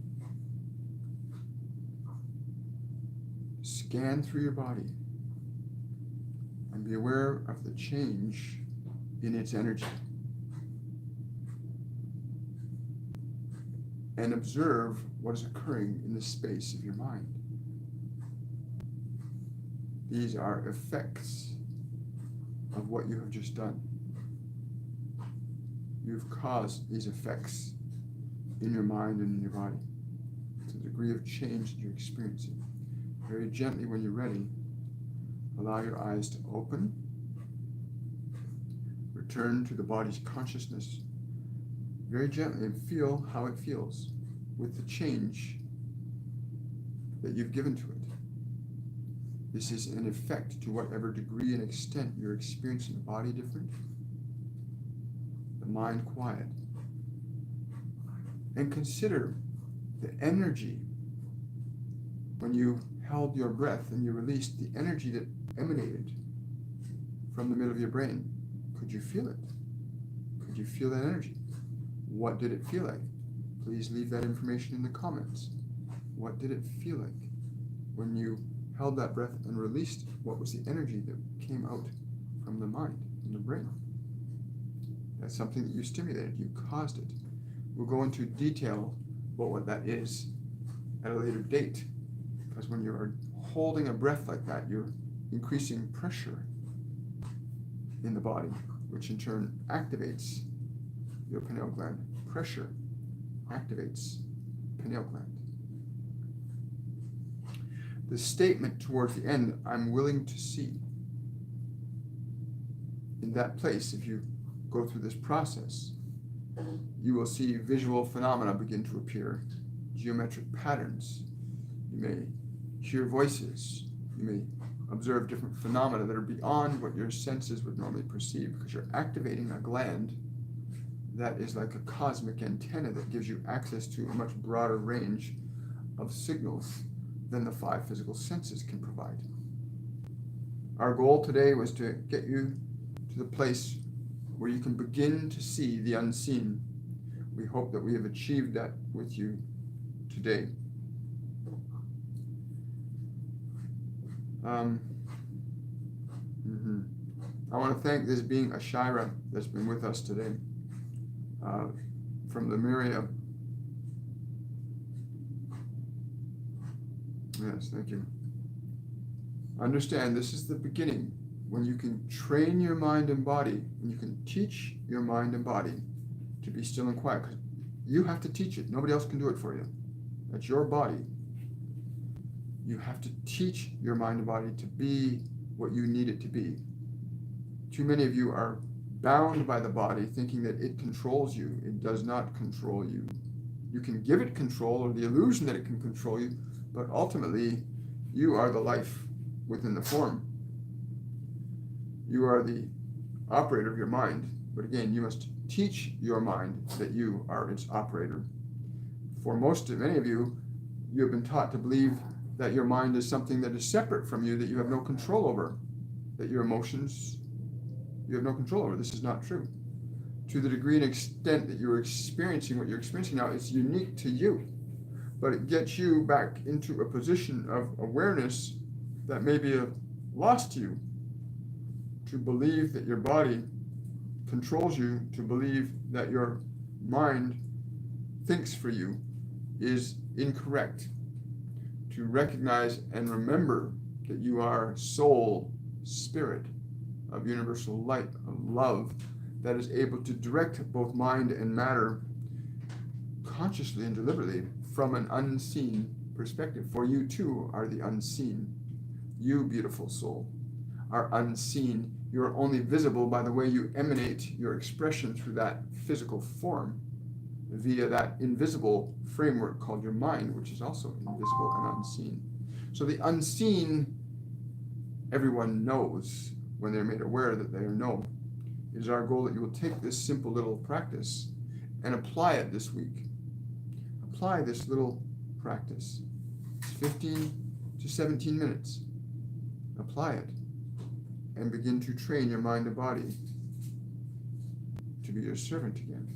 scan through your body and be aware of the change in its energy. And observe what is occurring in the space of your mind. These are effects of what you have just done. You've caused these effects in your mind and in your body. It's a degree of change that you're experiencing. Very gently, when you're ready, allow your eyes to open. Return to the body's consciousness very gently and feel how it feels with the change that you've given to it. This is an effect to whatever degree and extent you're experiencing the body different, the mind quiet. And consider the energy when you held your breath and you released, the energy that emanated from the middle of your brain. Could you feel it? Could you feel that energy? What did it feel like? Please leave that information in the comments. What did it feel like when you held that breath and released? What was the energy that came out from the mind, from the brain? That's something that you stimulated, you caused it. We'll go into detail about what that is at a later date, because when you're holding a breath like that, you're increasing pressure in the body, which in turn activates your pineal gland. Pressure activates pineal gland. The statement towards the end, I'm willing to see. In that place, if you go through this process, you will see visual phenomena begin to appear, geometric patterns. You may hear voices. You may observe different phenomena that are beyond what your senses would normally perceive, because you're activating a gland that is like a cosmic antenna that gives you access to a much broader range of signals than the 5 physical senses can provide. Our goal today was to get you to the place where you can begin to see the unseen. We hope that we have achieved that with you today. I want to thank this being a Shyiara that's been with us today from Lemuria. Yes, thank you. Understand, this is the beginning when you can train your mind and body, and you can teach your mind and body to be still and quiet. Because you have to teach it. Nobody else can do it for you. That's your body. You have to teach your mind and body to be what you need it to be. Too many of you are bound by the body, thinking that it controls you. It does not control you. You can give it control or the illusion that it can control you, but ultimately, you are the life within the form. You are the operator of your mind. But again, you must teach your mind that you are its operator. For many of you, you have been taught to believe that your mind is something that is separate from you, that you have no control over, that your emotions, you have no control over. This is not true. To the degree and extent that you're experiencing what you're experiencing now, it's unique to you. But it gets you back into a position of awareness that may be lost to you. To believe that your body controls you, to believe that your mind thinks for you, is incorrect. To recognize and remember that you are soul, spirit of universal light, of love, that is able to direct both mind and matter consciously and deliberately from an unseen perspective. For you too are the unseen. You, beautiful soul, are unseen. You are only visible by the way you emanate your expression through that physical form, via that invisible framework called your mind, which is also invisible and unseen. So the unseen, everyone knows when they're made aware that they are known. It is our goal that you will take this simple little practice and apply it this week. Apply this little practice. It's 15 to 17 minutes. Apply it and begin to train your mind and body to be your servant again.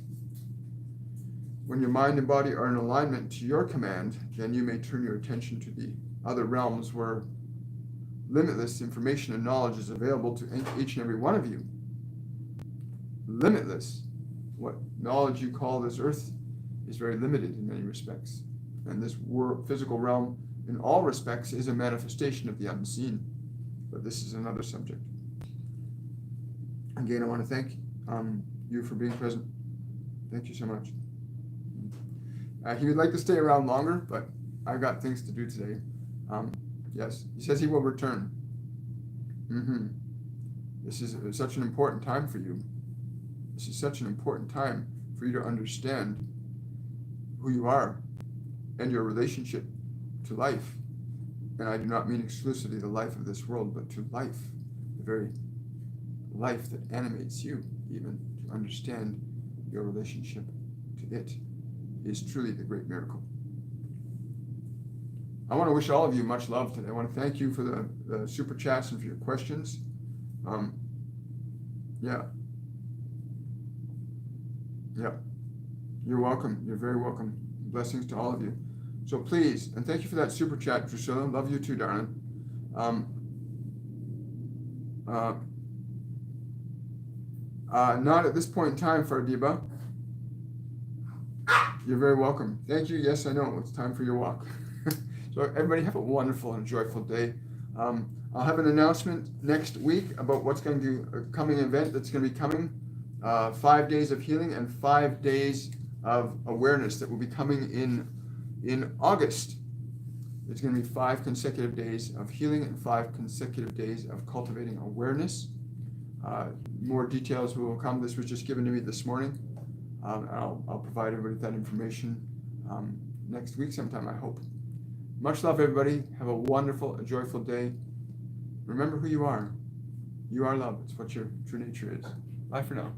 When your mind and body are in alignment to your command, then you may turn your attention to the other realms where limitless information and knowledge is available to each and every one of you. Limitless. What knowledge you call this earth is very limited in many respects. And this physical realm, in all respects, is a manifestation of the unseen. But this is another subject. Again, I want to thank you for being present. Thank you so much. He would like to stay around longer, but I've got things to do today. Yes. He says he will return. Mm-hmm. This is such an important time for you. This is such an important time for you to understand who you are and your relationship to life. And I do not mean exclusively the life of this world, but to life, the very life that animates you, even to understand your relationship to it is truly the great miracle. I want to wish all of you much love today. I want to thank you for the super chats and for your questions. Yeah. You're welcome. You're very welcome. Blessings to all of you. So please, and thank you for that super chat, Drusilla. Love you too, darling. Not at this point in time, Fardiba. You're very welcome. Thank you. Yes, I know. It's time for your walk. So everybody have a wonderful and joyful day. I'll have an announcement next week about what's going to be a coming event that's going to be coming. 5 days of healing and 5 days of awareness that will be coming in August. It's going to be 5 consecutive days of healing and 5 consecutive days of cultivating awareness. More details will come. This was just given to me this morning. I'll provide everybody with that information next week sometime, I hope. Much love, everybody. Have a wonderful, joyful day. Remember who you are. You are love. It's what your true nature is. Bye for now.